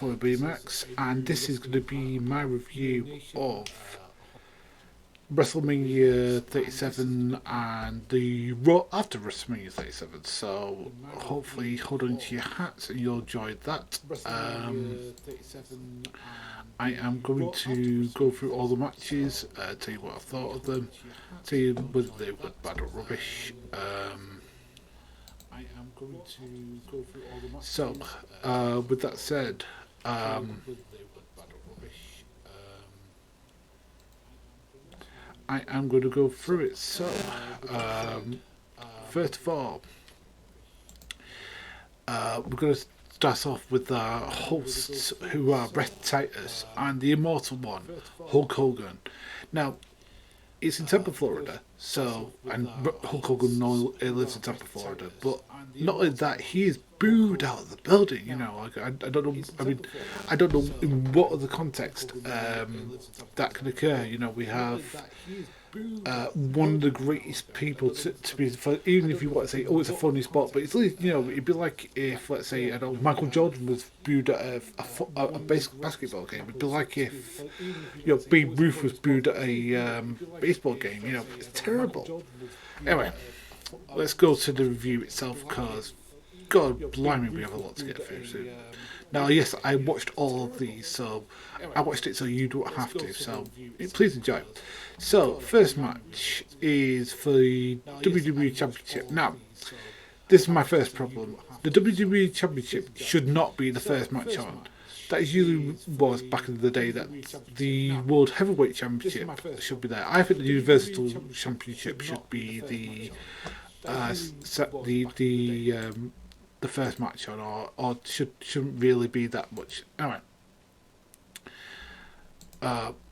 for BMX, and this is going to be my review of Wrestlemania 37 and the Raw after Wrestlemania 37. So hopefully, hold on to your hats and you'll enjoy that. I am going to go through all the matches, tell you what I thought of them, tell you whether they were bad or rubbish. So, with that said, I am going to go through it. So, first of all, we're going to start off with our hosts, who are Bret Titus and the immortal one, Hulk Hogan. Now, it's in Tampa, Florida, so, and Hulk Hogan lives in Tampa, Florida, but not only that, he is booed out of the building, you know, like, I don't know, I mean, I don't know in what other context that can occur, you know, we have one of the greatest people to be, even if you want to say, oh, it's a funny spot, but it's, you know, it'd be like if, let's say, I don't know, Michael Jordan was booed at a basketball game. It'd be like if, you know, Babe Ruth was booed at a baseball game. You know, it's terrible. Anyway, let's go to the review itself, because, God blimey, we have a lot to get through soon. Now, yes, I watched all of these, so I watched it so you don't have to, so please enjoy. So, first match is for the WWE Championship. Now, this is my first problem. The WWE Championship should not be the first match on. That usually was back in the day that the World Heavyweight Championship should be there. I think the Universal Championship should be the first match on, or shouldn't really be that much. Anyway,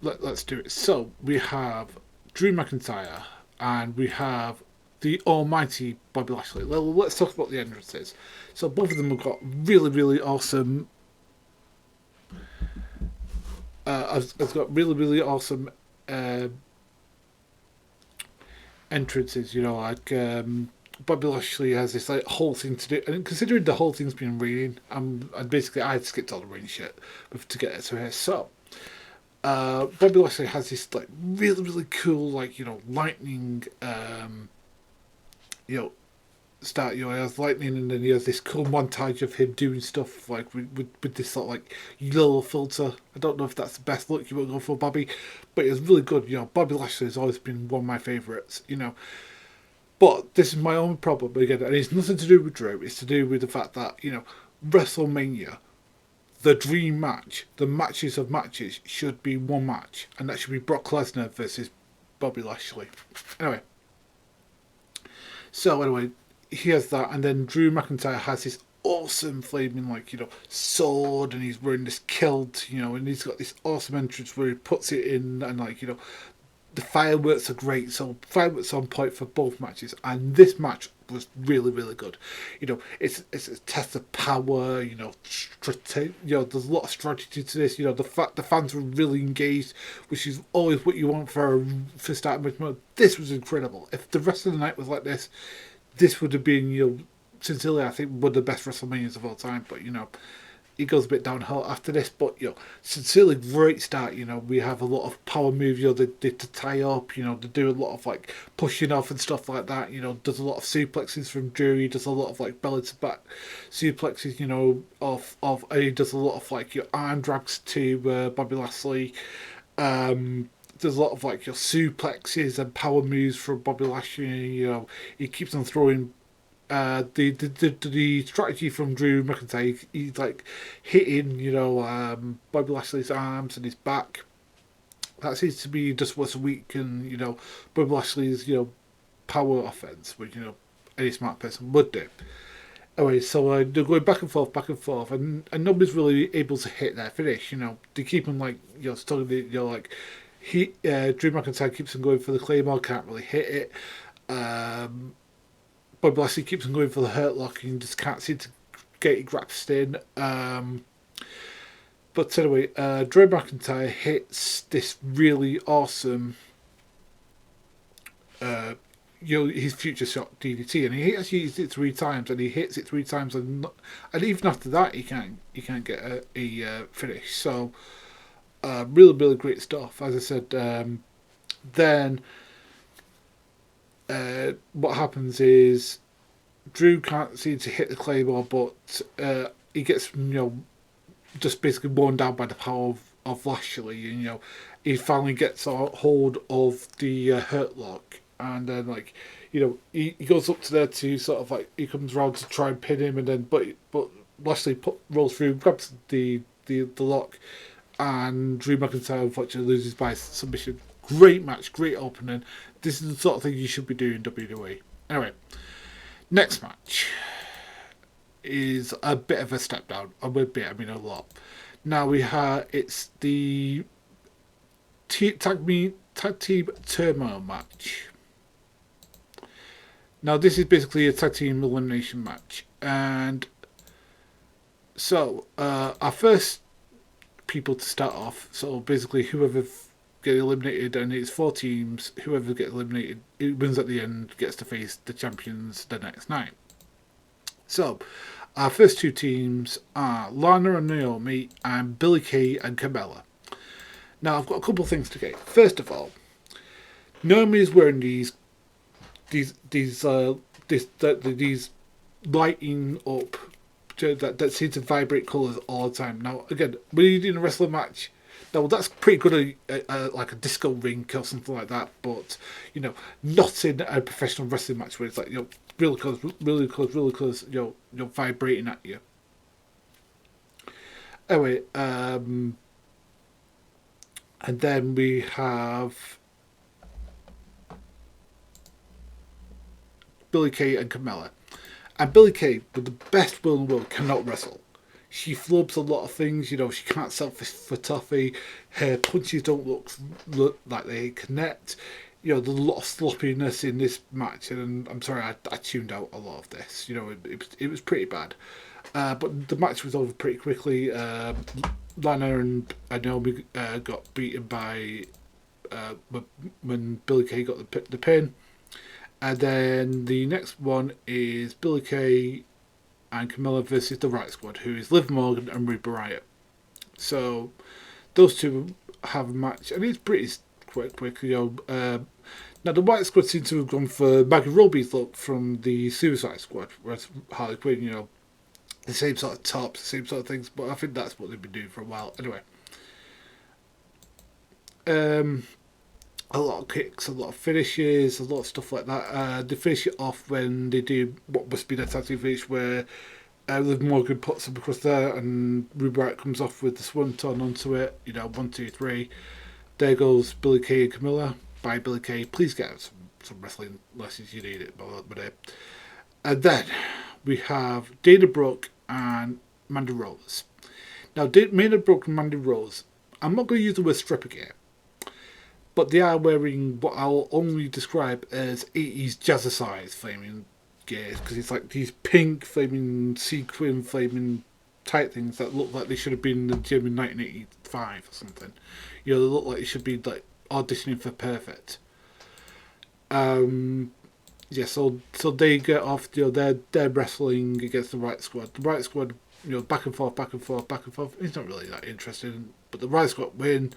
let's do it. So we have Drew McIntyre and we have the almighty Bobby Lashley. Well, let's talk about the entrances. So both of them have got really, really awesome. Has got really, really awesome entrances. You know, like Bobby Lashley has this like whole thing to do, and considering the whole thing's been raining, and basically I had skipped all the rain shit to get it to here. So Bobby Lashley has this like really, really cool, like, you know, lightning, you know, start, you know, he has lightning, and then he has this cool montage of him doing stuff like with this sort of like yellow filter. I don't know if that's the best look you want to go for, Bobby, but it's really good. You know, Bobby Lashley has always been one of my favourites, you know. But this is my own problem again, and it's nothing to do with Drew. It's to do with the fact that, you know, WrestleMania, the dream match, the matches of matches, should be one match, and that should be Brock Lesnar versus Bobby Lashley. Anyway, so anyway, he has that, and then Drew McIntyre has this awesome flaming, like, you know, sword, and he's wearing this kilt, you know, and he's got this awesome entrance where he puts it in, and, like, you know, the fireworks are great, so fireworks on point for both matches, and this match was really, really good. You know, it's a test of power. You know, there's a lot of strategy to this. You know, the fans were really engaged, which is always what you want for starting match mode. This was incredible. If the rest of the night was like this would have been, you know, sincerely, I think one of the best WrestleManias of all time. But, you know, it goes a bit downhill after this, but, you know, sincerely great start. You know, we have a lot of power moves, you know, they to tie up, you know, they do a lot of like pushing off and stuff like that. You know, does a lot of suplexes from Drew, he does a lot of like belly to back suplexes, you know, he does a lot of like your arm drags to Bobby Lashley. There's a lot of like your suplexes and power moves from Bobby Lashley. You know, he keeps on throwing the strategy from Drew McIntyre. He's like hitting, you know, Bobby Lashley's arms and his back. That seems to be just what's weak, and, you know, Bobby Lashley's, you know, power offense, which, you know, any smart person would do. Anyway, so they're going back and forth, and nobody's really able to hit their finish. You know, they keep on like, you know, stuck. You know, like Drew McIntyre keeps on going for the Claymore, can't really hit it. Bobby Lashley keeps on going for the Hurt Lock and just can't seem to get it grasped in. But anyway, Drew McIntyre hits this really awesome, his future shot DDT, and he actually used it 3 times, and he hits it 3 times, and even after that he can't get a finish. So really really great stuff. As I said, then what happens is Drew can't seem to hit the claymore, but he gets just basically worn down by the power of Lashley, and he finally gets a hold of the hurt lock, and then he goes up to there to sort of he comes around to try and pin him, and then but Lashley rolls through, grabs the lock, and Drew McIntyre unfortunately loses by submission. Great match, great opening. This is the sort of thing you should be doing in WWE. Anyway, next match is a bit of a step down. And with bit, I mean a lot. Now it's the tag team turmoil match. Now this is basically a tag team elimination match, and so our first people to start off. So basically, whoever get eliminated, and it's 4 teams. Whoever gets eliminated, it wins at the end, gets to face the champions the next night. So our first 2 teams are Lana and Naomi, and Billie Kay and Carmella. Now I've got a couple of things to get. First of all, Naomi is wearing these lighting up that seem to vibrate colours all the time. Now again, when you're doing a wrestling match, now that's pretty good like a disco rink or something like that, but not in a professional wrestling match where it's like really close, vibrating at you. Anyway, and then we have Billie Kay and Carmella. And Billie Kay, with the best will in the world, cannot wrestle. She flubs a lot of things, she can't sell for toffee. Her punches don't look like they connect. There's a lot of sloppiness in this match, and I'm sorry, I tuned out a lot of this. It was pretty bad. But the match was over pretty quickly. Lana and Naomi got beaten by when Billie Kay got the pin. And then the next one is Billie Kay and Carmella versus the Riot Squad, who is Liv Morgan and Ruby Riott. So those two have a match, and it's pretty quick. Now the Riot Squad seem to have gone for Maggie Roby's look from the Suicide Squad, whereas Harley Quinn, the same sort of tops, the same sort of things. But I think that's what they've been doing for a while. Anyway, a lot of kicks, a lot of finishes, a lot of stuff like that. They finish it off when they do what must be their tag team finish, where Liv Morgan puts them across there, and Ruby Riott comes off with the swanton onto it. 1, 2, 3. There goes Billie Kay and Carmella. Bye, Billie Kay. Please get some wrestling lessons. You need it. And then we have Dana Brooke and Mandy Rose. Now, Dana Brooke and Mandy Rose, I'm not going to use the word stripper gear, but they are wearing what I'll only describe as 80s jazzercise flaming gear, because it's like these pink flaming sequin flaming tight things that look like they should have been in the gym in 1985 or something. They look like they should be like auditioning for Perfect. So they get off. They're wrestling against the Riot Squad. The Riot Squad, back and forth. It's not really that interesting, but the Riot Squad win.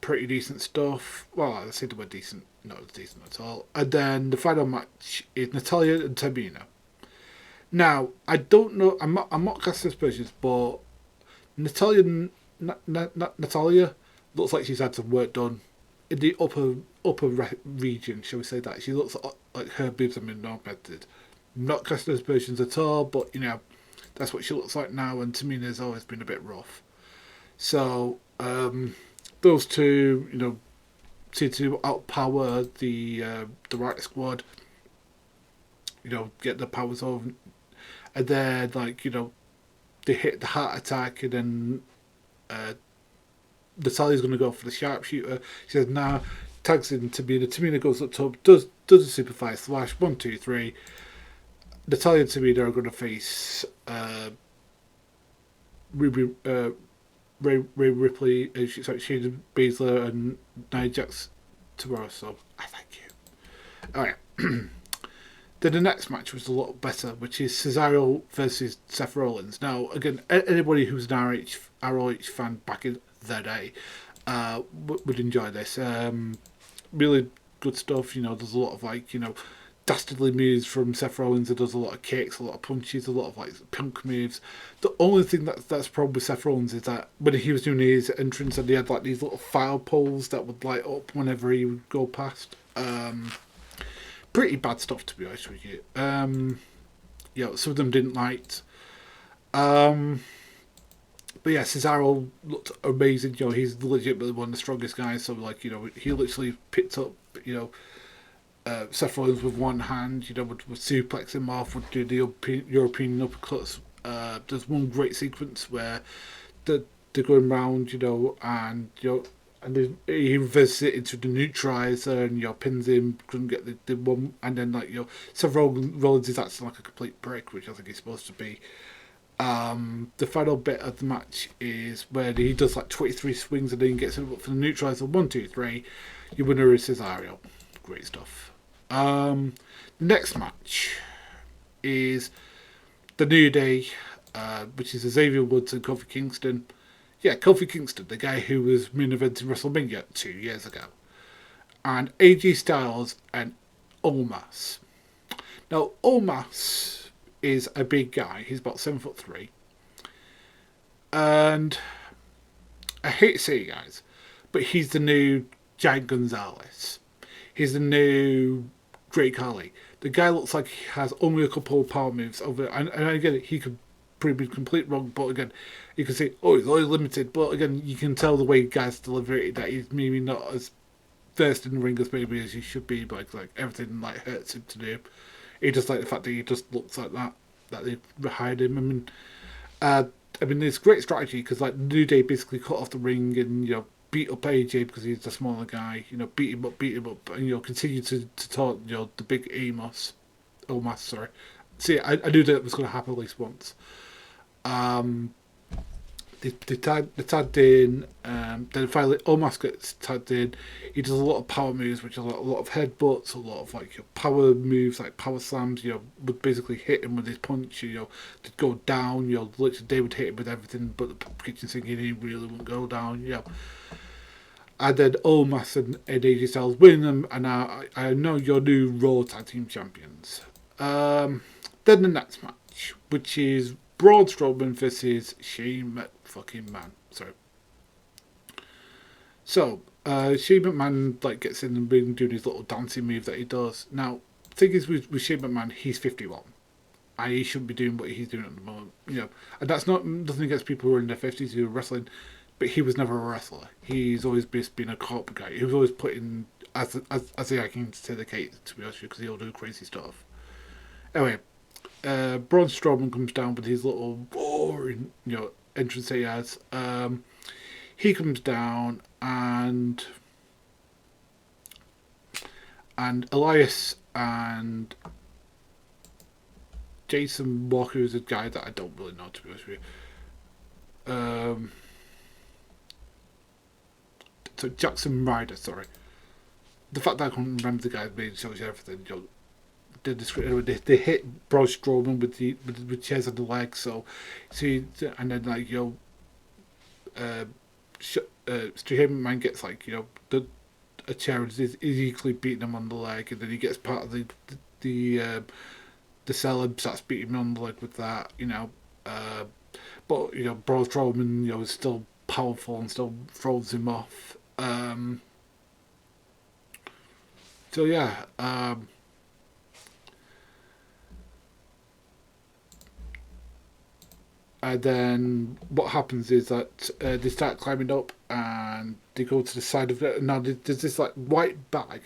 Pretty decent stuff. Well, I say the word decent, not decent at all. And then the final match is Natalya and Tamina. Now, I don't know. I'm not casting aspersions, but Natalya looks like she's had some work done in the upper region, shall we say that. She looks like her boobs have been augmented. Not casting aspersions at all, but that's what she looks like now. And Tamina's always been a bit rough. So those two, seem to outpower the Riot Squad. Get the powers over, and then they hit the heart attack, and then Natalya's going to go for the sharpshooter. She says, "Nah." Tags in Tamina. Tamina goes up top, does a superfly slash. 1, 2, 3. Natalya and Tamina are going to face Ray Ripley, Shayna Baszler, and Nia Jax tomorrow, so I thank you. Alright. Then the next match was a lot better, which is Cesaro versus Seth Rollins. Now, again, anybody who's an ROH fan back in the day would enjoy this. Really good stuff. There's a lot of dastardly moves from Seth Rollins. It does a lot of kicks, a lot of punches, a lot of punk moves. The only thing that's problem with Seth Rollins is that when he was doing his entrance, and he had these little fire poles that would light up whenever he would go past. Pretty bad stuff, to be honest with you. Some of them didn't light. But yeah, Cesaro looked amazing. He's legitimately one of the strongest guys. So he literally picked up Seth Rollins with one hand. Would suplex him off. Would do the European uppercuts. There's one great sequence where they're going round, and then he reverses it into the neutralizer and pins him, couldn't get the one, and then Seth Rollins is acting like a complete prick, which I think he's supposed to be. The final bit of the match is where he does 23 swings and then gets him up for the neutralizer. 1, 2, 3. Your winner is Cesaro. Great stuff. The next match is the New Day, which is Xavier Woods and Kofi Kingston. Yeah, Kofi Kingston, the guy who was main eventing Wrestlemania 2 years ago. And AJ Styles and Omos. Now, Omos is a big guy. He's about 7'3". And I hate to say it, guys, but he's the new Giant Gonzalez. He's the new Great Khali. The guy looks like he has only a couple of power moves over, and I get it, he could probably be completely wrong, but again, you can say, he's only limited, but again, you can tell the way guys deliver it that he's maybe not as versed in the ring as maybe as he should be, but everything hurts him to do. He just the fact that he just looks like that they hired him. I mean, it's great strategy because New Day basically cut off the ring and beat up AJ because he's the smaller guy. Beat him up, and continue to taunt the big Omos. Sorry. See, I knew that was going to happen at least once. They tagged in, then finally Omos gets tagged in. He does a lot of power moves, which are a lot of headbutts, a lot of power moves, power slams. Would basically hit him with his punch. To go down. Literally they would hit him with everything, but the kitchen sink he really wouldn't go down. And then Omos and AJ Styles win them, and I know your new Raw Tag Team Champions. Then the next match, which is Braun Strowman versus Shane McMahon. Sorry. So, Shane McMahon gets in the ring doing his little dancing move that he does. Now, the thing is with Shane McMahon, he's 51. And he shouldn't be doing what he's doing at the moment. And that's nothing against people who are in their 50s who are wrestling, but he was never a wrestler. He's always been a corporate guy. He was always put in as the icon to the case, to be honest with you, because he'll do crazy stuff. Anyway, Braun Strowman comes down with his little boring, entrance he has. He comes down and Elias and Jason Walker is a guy that I don't really know, to be honest with you. So Jackson Ryder, sorry. The fact that I can't remember the guy's name shows you everything. They hit Braun Strowman with chairs on the legs, so and then Shane McMahon gets a chair and is equally beating him on the leg, and then he gets part of the celeb starts beating him on the leg with that, but Braun Strowman is still powerful and still throws him off. So yeah. And then what happens is that they start climbing up and they go to the side of it. And now there's this white bag,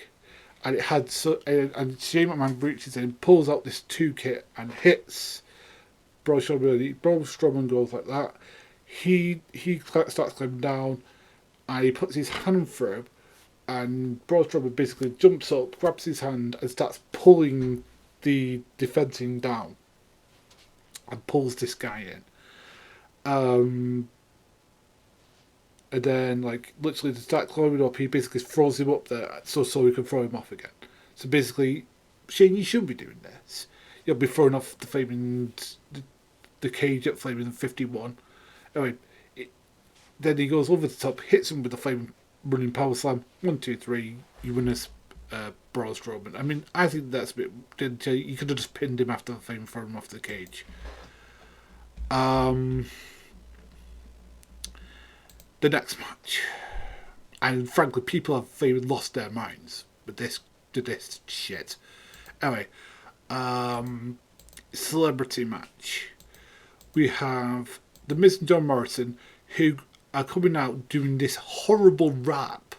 and it had and Shane McMahon reaches in, pulls out this toolkit and hits Braun Strowman. Braun Strowman goes like that. He starts climbing down, and he puts his hand through, and Braun Strowman basically jumps up, grabs his hand, and starts pulling the fencing down, and pulls this guy in. And and then like literally to start climbing up, he basically throws him up there so he can throw him off again. So basically, Shane, you shouldn't be doing this. You'll be throwing off the flaming the cage at flaming 51. Anyway, then he goes over the top, hits him with the flaming running power slam. 1, 2, 3. You win this. Braun Strowman. I mean, I think that's a bit. You could have just pinned him after the fame, thrown him off the cage. The next match, and frankly, people have lost their minds with this shit. Anyway, celebrity match. We have the Miz and John Morrison, who are coming out doing this horrible rap,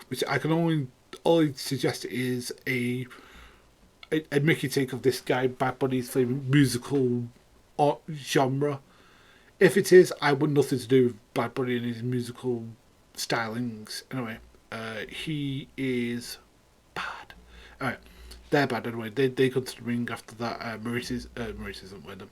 which I can only suggest is a Mickey take of this guy Bad Bunny's favorite musical genre. If it is, I want nothing to do with Bad Bunny and his musical stylings. Anyway, he is bad. Alright, they're bad anyway. They come to the ring after that. Maurice isn't with them.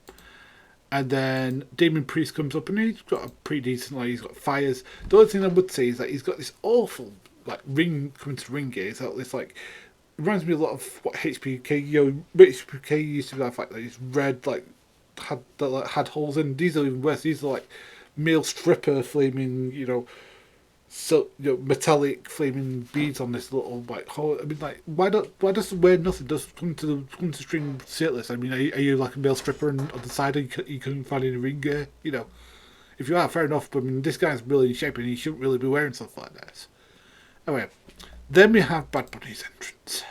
And then Damien Priest comes up and he's got a pretty decent, like, he's got fires. The only thing I would say is that he's got this awful, like, ring coming to ring gear. It's like this, like, reminds me a lot of what HBK used to be like this red, like, had holes in. These are even worse. These are like male stripper flaming, so metallic flaming beads on this little like hole. I mean, like, why does it wear nothing? Just come to string shirtless. I mean, are you like a male stripper and on the side you couldn't find any ring gear? If you are, fair enough. But I mean, this guy's really in shape and he shouldn't really be wearing stuff like this. Anyway, then we have Bad Bunny's entrance.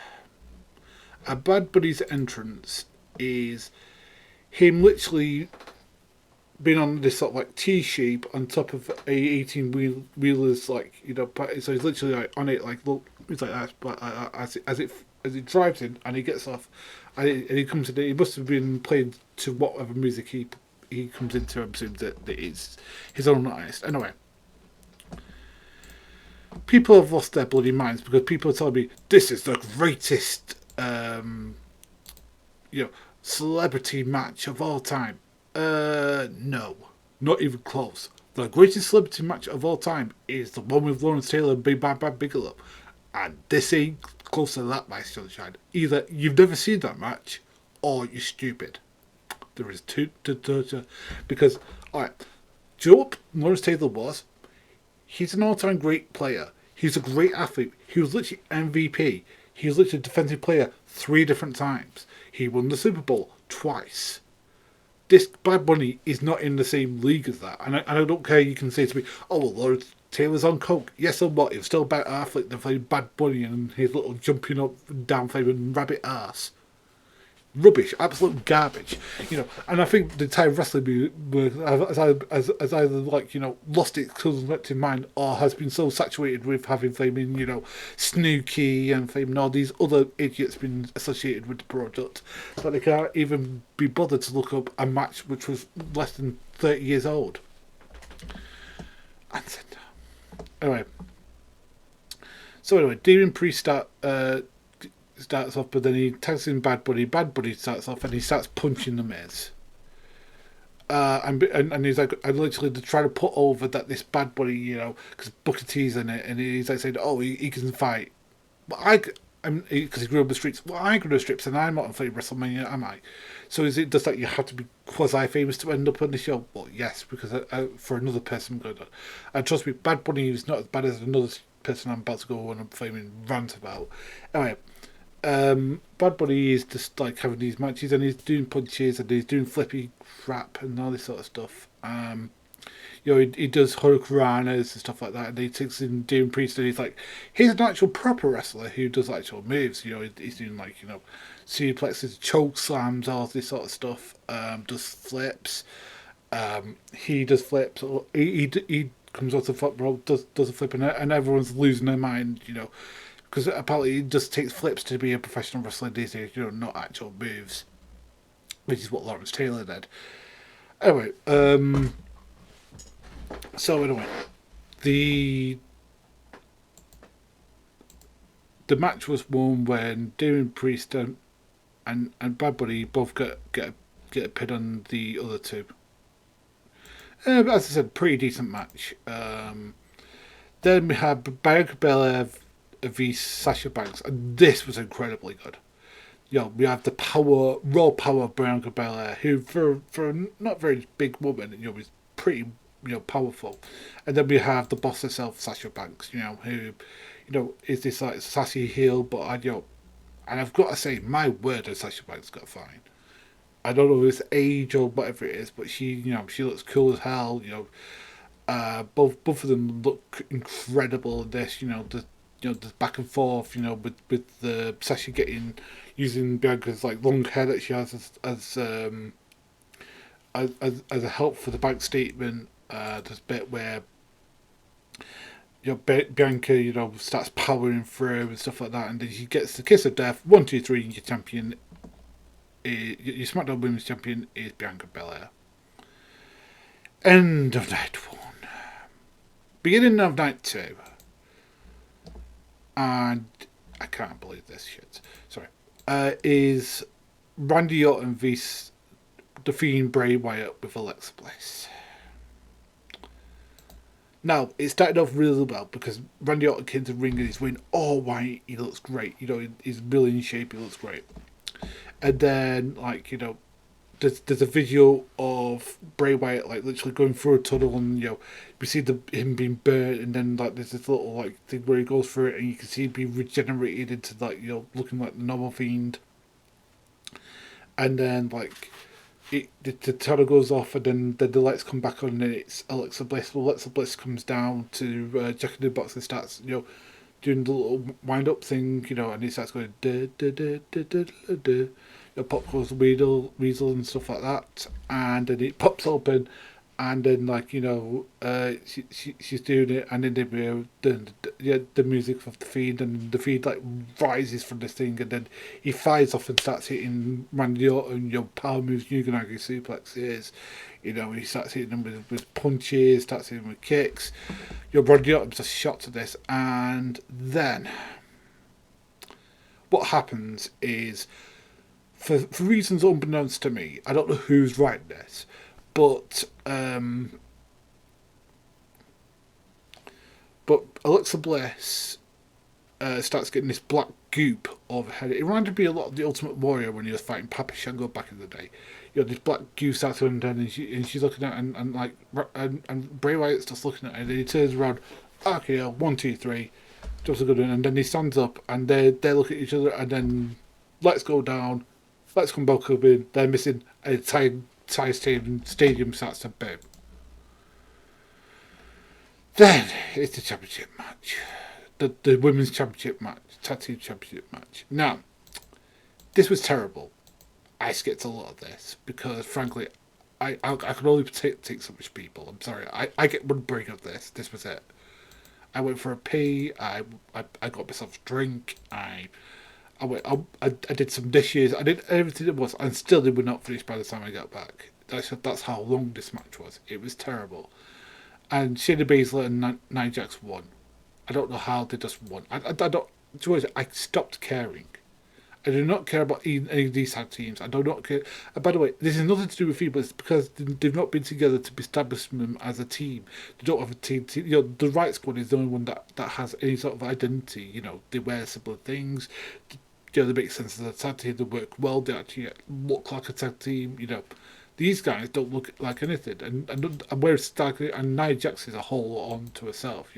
A Bad Bunny's entrance is him literally being on this sort of like T shape on top of a 18-wheelers, like, so he's literally like on it, like, look, he's like that, but as it drives in and he gets off, and he comes in, he must have been playing to whatever music he comes into. I presume that it's his own artist. Anyway, people have lost their bloody minds because people are telling me this is the greatest, celebrity match of all time. No, not even close. The greatest celebrity match of all time is the one with Lawrence Taylor and Big Bad Bigelow, and this ain't close to that, my sunshine. Either you've never seen that match, or you're stupid. There is two, because, alright, do you know what Lawrence Taylor was? He's an all-time great player. He's a great athlete. He was literally MVP. He was literally defensive player 3 different times. He won the Super Bowl twice. This Bad Bunny is not in the same league as that. And I don't care, you can say to me, oh, well, Lawrence Taylor's on coke. Yes, so what? He was still a better athlete than playing Bad Bunny and his little jumping up and down flaming rabbit ass. Rubbish, absolute garbage, and I think the entire wrestling has either like, lost its collective mind or has been so saturated with having flaming, Snooki and flaming all these other idiots been associated with the product that they can't even be bothered to look up a match which was less than 30 years old. And anyway, Damien Priest starts off, but then he tags in Bad Bunny. Bad Bunny starts off and he starts punching the Miz. And he's like, I literally try to put over that this Bad Bunny, because Booker T's in it, and he's like saying, oh, he can fight. But because he grew up in the streets. Well, I grew up in the streets, and I'm not on Wrestlemania, am I? So is it just that you have to be quasi-famous to end up on the show? Well, yes, because for another person, and trust me, Bad Bunny is not as bad as another person I'm about to go on a flaming rant about. Anyway, Bad Bunny is just like having these matches and he's doing punches and he's doing flippy crap and all this sort of stuff. He does hurricanranas and stuff like that, and he takes in Damien Priest and he's an actual proper wrestler who does actual moves. He's doing like, suplexes, choke slams, all this sort of stuff. Does flips. He does flips. He comes off the flip rope, does a flip, and everyone's losing their mind, because apparently it just takes flips to be a professional wrestler these days, not actual moves, which is what Lawrence Taylor did. Anyway, the match was won when Damien Priest and Bad Bunny both get a pin on the other two. As I said, pretty decent match. Then we had Bianca Belair v Sasha Banks, and this was incredibly good. We have the raw power of Bianca Belair, who for a not very big woman, is pretty, powerful. And then we have the boss herself, Sasha Banks, who, is this like sassy heel, but and I've got to say, my word, has Sasha Banks got fine. I don't know if it's age or whatever it is, but she looks cool as hell. Both of them look incredible in this. The back and forth. With the Sasha using Bianca's like long hair that she has as a help for the bank statement. There's a bit where Bianca starts powering through and stuff like that, and then she gets the kiss of death. 1, 2, 3, and your champion, your SmackDown Women's Champion is Bianca Belair. End of night 1. Beginning of night 2. And I can't believe this shit. Sorry. Is Randy Orton vs The Fiend Bray Wyatt with Alexa Bliss. Now, it started off really well because Randy Orton came to the ring and he's wearing all white. He looks great. He's really in shape. He looks great. And then, there's a video of Bray Wyatt literally going through a tunnel, and we see him being burnt, and then there's this little thing where he goes through it, and you can see him being regenerated into looking like the normal Fiend. And then the tunnel goes off, and then the lights come back on, and it's Alexa Bliss. Well, Alexa Bliss comes down to Jack in the Box and starts doing the little wind up thing, and he starts going da da da da da da da. Pop goes Weasel and stuff like that, and then it pops open, and then she's doing it, and then the music of the Fiend, and the Fiend rises from this thing, and then he flies off and starts hitting Randy Orton, power moves, you can argue suplexes, he starts hitting them with punches, starts hitting them with kicks. Randy Orton's a shot to this, and then what happens is, for reasons unbeknownst to me, I don't know who's writing this, but Alexa Bliss starts getting this black goop overhead. It reminded me a lot of the Ultimate Warrior when he was fighting Papa Shango back in the day. This black goop starts going down, and she's looking at it, and Bray Wyatt's just looking at it, and he turns around. Okay, 1, 2, 3, just a good one, and then he stands up, and they look at each other, and then let's go down. Let's come back up in. They're missing a entire stadium starts to boom. Then it's the championship match. The women's championship match. Tag team championship match. Now, this was terrible. I skipped a lot of this because, frankly, I can only take so much people. I'm sorry. I get one break of this. This was it. I went for a pee. I got myself a drink. I did some dishes. I did everything it was, and still they were not finished by the time I got back. That's how long this match was. It was terrible. And Shayna Baszler and Nia Jax won. I don't know how they just won. I don't. George, I stopped caring. I do not care about any of these tag teams. I do not care. And by the way, this has nothing to do with you, but it's because they've not been together to establish them as a team. They don't have a team. The Right Squad is the only one that has any sort of identity. They wear similar things. They make sense as a tag team. They work well. They actually look like a tag team. These guys don't look like anything. And whereas and Nia Jax is a whole on to herself.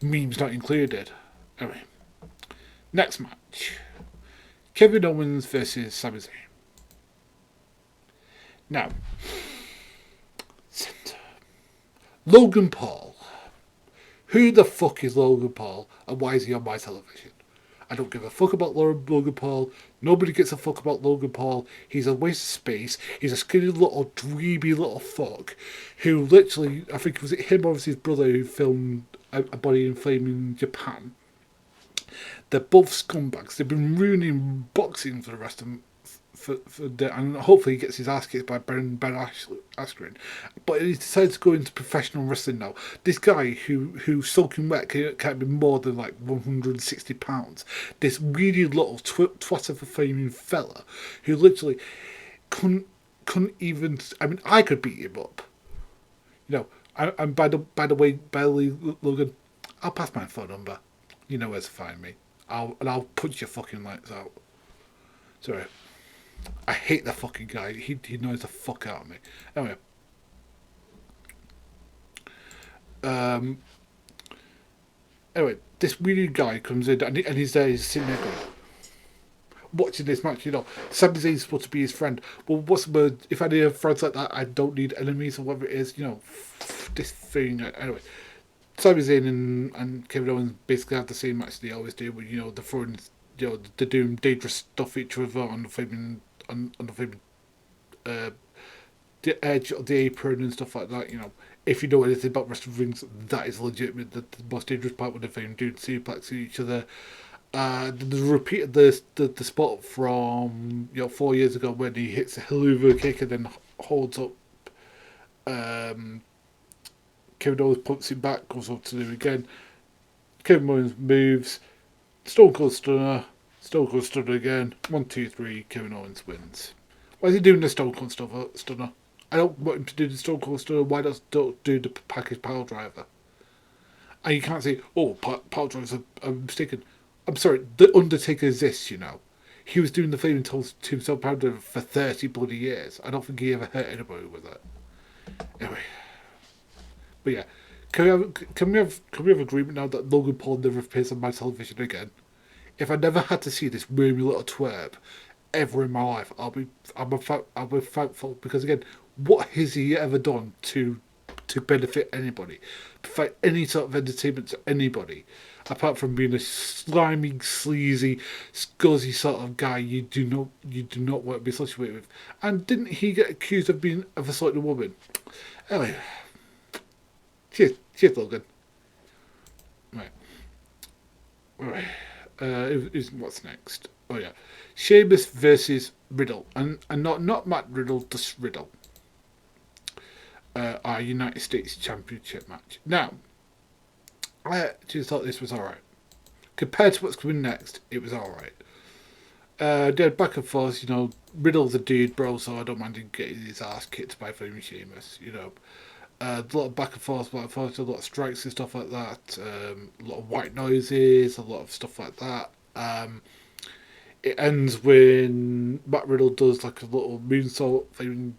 Memes not included. Anyway, next match: Kevin Owens versus Sami Zayn. Now, center Logan Paul. Who the fuck is Logan Paul, and why is he on my television? I don't give a fuck about Logan Paul. Nobody gives a fuck about Logan Paul. He's a waste of space. He's a skinny little dweeby little fuck who literally, I think it was him or his brother who filmed A Body in Flame in Japan. They're both scumbags. They've been ruining boxing for the rest of them. And hopefully he gets his ass kicked by Ben Askren. But he decides to go into professional wrestling now. This guy who's soaking wet can't be more than 160 pounds. This really little twat of a flaming fella who literally couldn't even. I mean, I could beat him up. And by the way, Logan, I'll pass my phone number. You know where to find me. I'll punch your fucking lights out. Sorry. I hate that fucking guy. He knows the fuck out of me. Anyway. Anyway, this weird guy comes in and he's there, he's sitting there going, watching this match, Sami Zayn's supposed to be his friend. Well, what's the word? If I need a friends like that, I don't need enemies or whatever it is, this thing. Anyway, Sami Zayn and Kevin Owens basically have the same match they always do, where, they're throwing, they're doing dangerous stuff each other on the flaming, the edge of the apron and stuff like that, If you know anything about wrestling rings, that is legitimate the most dangerous part when they're doing suplexing each other. The repeat of the spot from 4 years ago when he hits a Helluva kick and then holds up. Kevin Owens pumps him back, goes up to do it again. Kevin Owens moves. Stone Cold Stunner again. 1, 2, 3. Kevin Owens wins. Why is he doing the Stone Cold Stunner? I don't want him to do the Stone Cold Stunner. Why don't do the package pile driver? And you can't say, pile drivers are mistaken. I'm sorry, The Undertaker exists, He was doing the flaming tombstone pile driver for 30 bloody years. I don't think he ever hurt anybody with it. Anyway. But yeah. Can we have agreement now that Logan Paul never appears on my television again? If I never had to see this wormy little twerp ever in my life, I'll be thankful, because again, what has he ever done to benefit anybody, provide any sort of entertainment to anybody, apart from being a slimy, sleazy, scuzzy sort of guy you do not want to be associated with? And didn't he get accused of being of assaulting a woman? Anyway, cheers Logan. Right. What's next? Oh yeah, Sheamus versus Riddle, and not Matt Riddle, just Riddle. Our United States Championship match. Now, I actually thought this was alright. Compared to what's coming next, it was alright. They had back and forth, Riddle's a dude, bro, so I don't mind him getting his ass kicked by Flaming Sheamus, a lot of back and forth, a lot of strikes and stuff like that, a lot of white noises, a lot of stuff like that. It ends when Matt Riddle does like a little moonsault thing,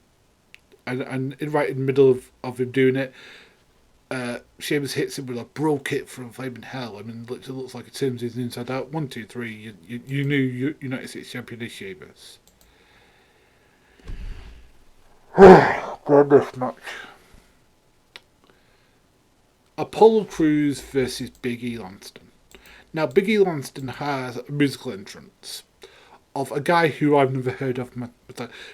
and right in the middle of him doing it, Sheamus hits him with a bro kick from Flaming Hell. I mean, it looks like it turns his inside out. 1, 2, 3. You knew United States Champion is Sheamus. This match. Apollo Crews versus Big E Langston. Now, Big E Langston has a musical entrance of a guy who I've never heard of.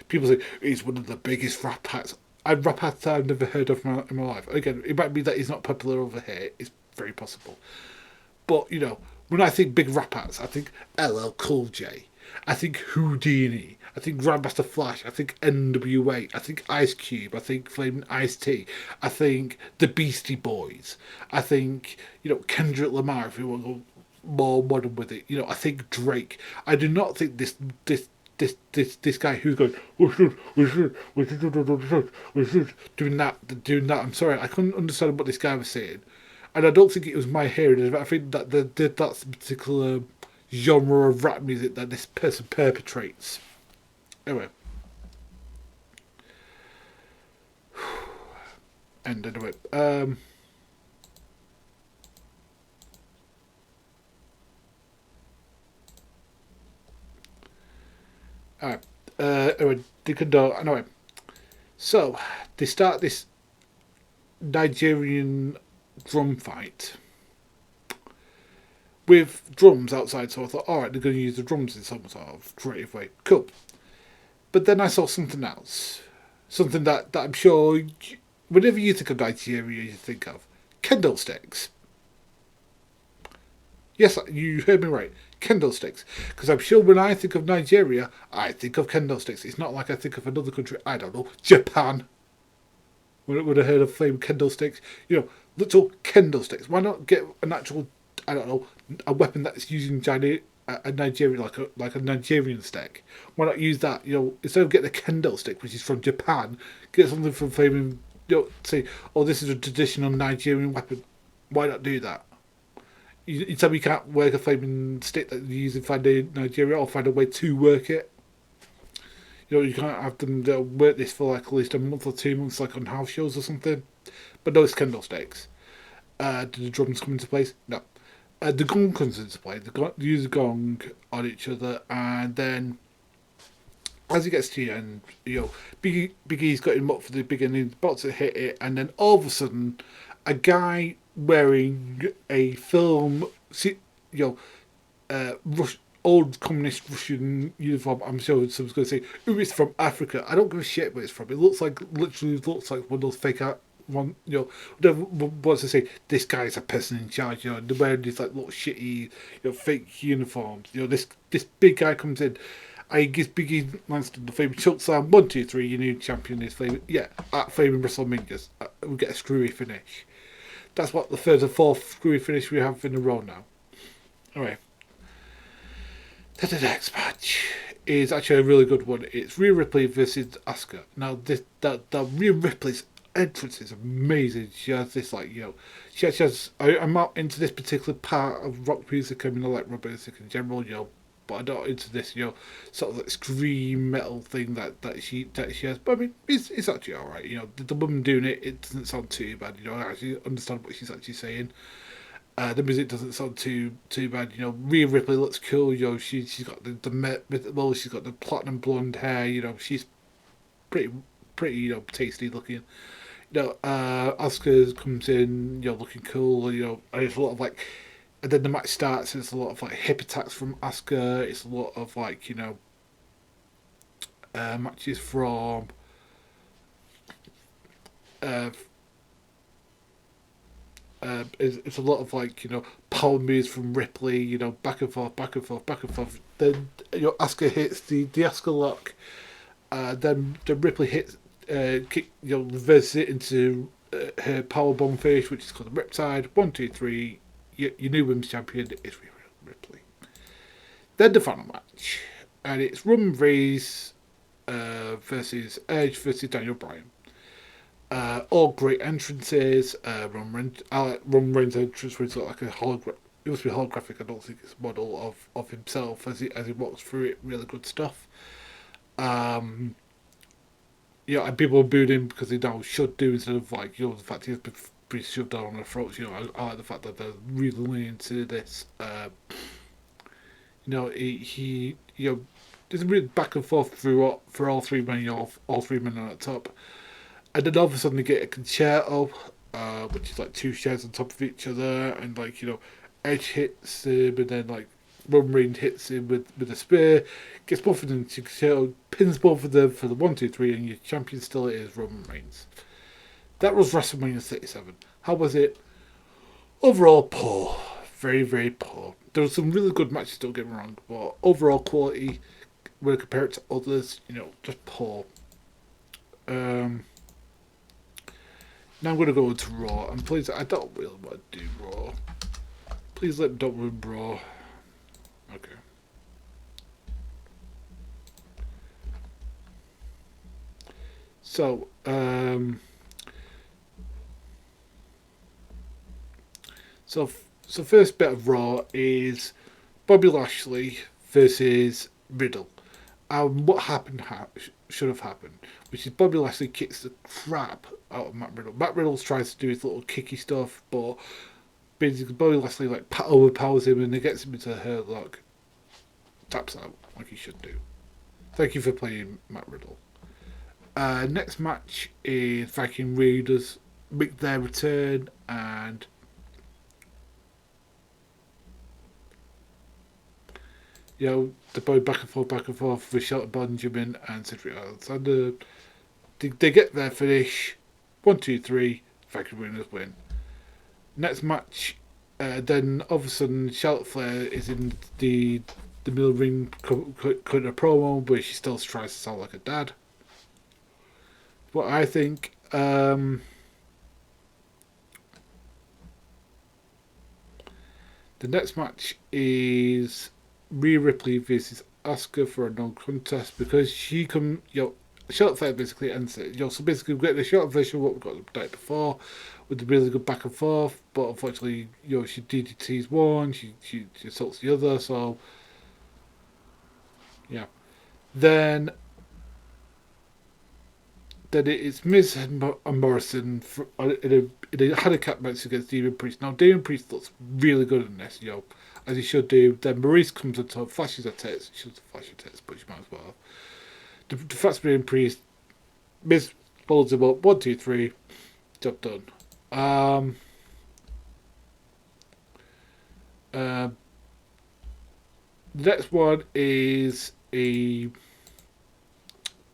People say he's one of the biggest rap acts. Rap acts I've never heard of in my life. Again, it might be that he's not popular over here. It's very possible. But, when I think big rap acts, I think LL Cool J. I think Houdini. I think Grandmaster Flash. I think NWA. I think Ice Cube. I think Flaming Ice T. I think the Beastie Boys. I think, Kendrick Lamar, if you want to go more modern with it. I think Drake. I do not think this guy who's going, we should doing that. I'm sorry, I couldn't understand what this guy was saying, and I don't think it was my hearing. I think that that's the particular genre of rap music that this person perpetrates. Anyway, Alright. Anyway, so they start this Nigerian drum fight with drums outside, so I thought, alright, they're going to use the drums in some sort of creative way. Cool. But then I saw something else. Something that I'm sure, whenever you think of Nigeria, you think of candlesticks. Yes, you heard me right. Candlesticks. Because I'm sure when I think of Nigeria, I think of candlesticks. It's not like I think of another country, I don't know, Japan. When I heard of flame candlesticks, little candlesticks. Why not get an actual, I don't know, a weapon that's using a Nigerian, like a Nigerian stick? Why not use that? Instead of getting a candlestick, which is from Japan, get something from flaming say, oh, this is a traditional Nigerian weapon. Why not do that? You tell me you can't work a flaming stick that you use in Nigeria, or find a way to work it. You can't have them work this for like at least a month or 2 months, like on house shows or something. But no, it's candlesticks. Do the drums come into place? No. The gong comes into play. They use the gong on each other, and then as it gets to the end, Big E's got him up for the beginning, about to hit it, and then all of a sudden, a guy wearing a film, old communist Russian uniform. I'm sure someone's going to say, "Oh, it's from Africa." I don't give a shit where it's from. It literally looks like one of those fake out one. Whatever wants to say. This guy's a person in charge. They're wearing these like little shitty, fake uniforms. This big guy comes in. I guess Biggie Langston the famous choke slam 1, 2, 3. You need champion is famous. Yeah, at famous WrestleManias, we get a screwy finish. That's what the third and fourth screwy finish we have in a row now. Alright. Then the next match is actually a really good one. It's Rhea Ripley versus Asuka. Now, Rhea Ripley's entrance is amazing. She has this, she has. I'm not into this particular part of rock music. I mean, I like rock music in general, but I'm not into this, sort of like scream metal thing that she has. But I mean, it's actually alright. The woman doing it doesn't sound too bad. I actually understand what she's actually saying. The music doesn't sound too bad. Rhea Ripley looks cool. She's got she's got the platinum blonde hair. She's pretty tasty looking. Asuka comes in, looking cool. And it's a lot of and then the match starts. And it's a lot of hip attacks from Asuka. It's a lot of matches from. It's a lot of power moves from Ripley, back and forth, back and forth, back and forth. Then Asuka hits the Asuka lock. Then Ripley hits, reverses it into her power bomb finish, which is called the Riptide. 1, 2, 3. Your new women's champion is Ripley. Then the final match, and it's Roman Reigns versus Edge versus Daniel Bryan. All great entrances. Roman Reigns' entrance was like a hologram. It must be holographic. I don't think it's a model of himself as he walks through it. Really good stuff. And people booed him because he now should do instead of the fact he's been pretty shoved down on their throats. I like the fact that they're really leaning into this. He there's a real back and forth for all three men. All three men are at top. And then all of a sudden they get a concerto, which is two chairs on top of each other, and Edge hits him, and then Roman Reigns hits him with a spear, gets both of them to concerto, pins both of them for the 1, 2, 3, and your champion still is Roman Reigns. That was WrestleMania 37. How was it? Overall, poor. Very, very poor. There were some really good matches, don't get me wrong, but overall quality, when I compare it to others, just poor. Now I'm going to go into Raw, and please, I don't really want to do Raw. Please let me don't ruin Raw. Okay. So, so first bit of Raw is Bobby Lashley versus Riddle. What should have happened, which is Bobby Lashley kicks the crap out of Matt Riddle. Matt Riddle tries to do his little kicky stuff, but basically Bobby Lashley overpowers him and he gets him into a hurt lock. Taps out like he should do. Thank you for playing Matt Riddle. Next match is Viking Raiders make their return, and the boy back and forth with Shelton Benjamin and Cedric Alexander. They get their finish. 1, 2, 3. Viking Raiders win. Next match, then all of a sudden Charlotte Flair is in the middle ring cutting a promo, but she still tries to sound like a dad. What I think. The next match is Rhea Ripley versus Asuka for a non-contest because short fight basically ends it. So basically we get the short version of what we got the night before, with the really good back and forth. But unfortunately, she DDTs one, she assaults the other. So yeah, then it's Miz and Morrison in a handicap match against Damien Priest. Now Damien Priest looks really good in this, as he should do. Then Maurice comes on top, flashes her tits. She doesn't flash her tits, but she might as well. Deflects Damien Priest. Miz follows him up. 1, 2, 3. Job done. The next one is a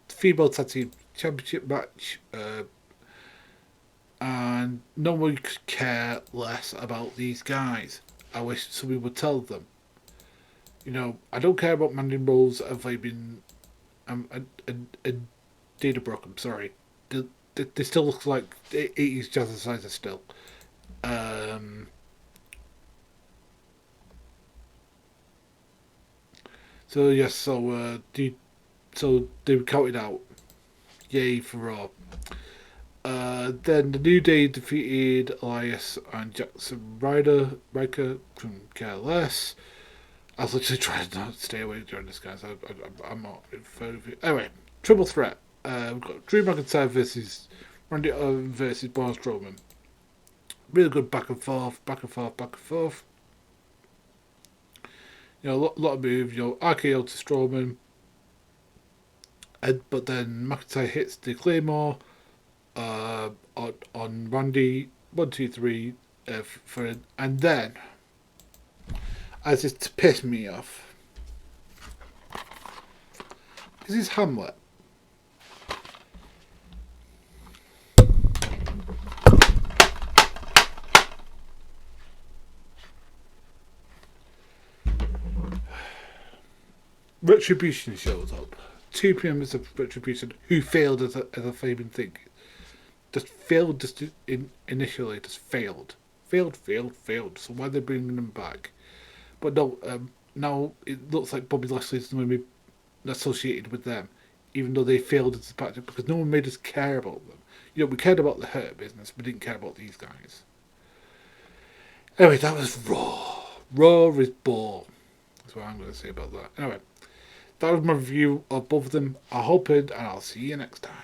female tag team championship match, and no one could care less about these guys. I wish somebody would tell them. I don't care about Mandy Rose. Have they been Dana Brooke? I'm sorry. They still look like 80s jazzerciser still. So yes, so they were counted out. Yay for Raw. Then the New Day defeated Elias and Jackson Riker. Couldn't care less. I was literally trying to not stay away during this, guys. I'm not in favor of it. Anyway, triple threat. We've got Drew McIntyre versus Randy Orton versus Braun Strowman. Really good back and forth, back and forth, back and forth. A lot of moves. RKO to Strowman. But then McIntyre hits the Claymore on Randy. 1, 2, 3 and then, as it's to piss me off, this is Hamlet. Retribution shows up. 2 members of Retribution who failed as a flaming thing. Just failed initially. Just failed. Failed. So why are they bringing them back? But no, now it looks like Bobby Lashley is going to be associated with them, even though they failed as a partner, because no one made us care about them. We cared about the Hurt Business, we didn't care about these guys. Anyway, that was Raw. Raw is ball. That's what I'm going to say about that. Anyway, that was my review of both of them. I hope it, and I'll see you next time.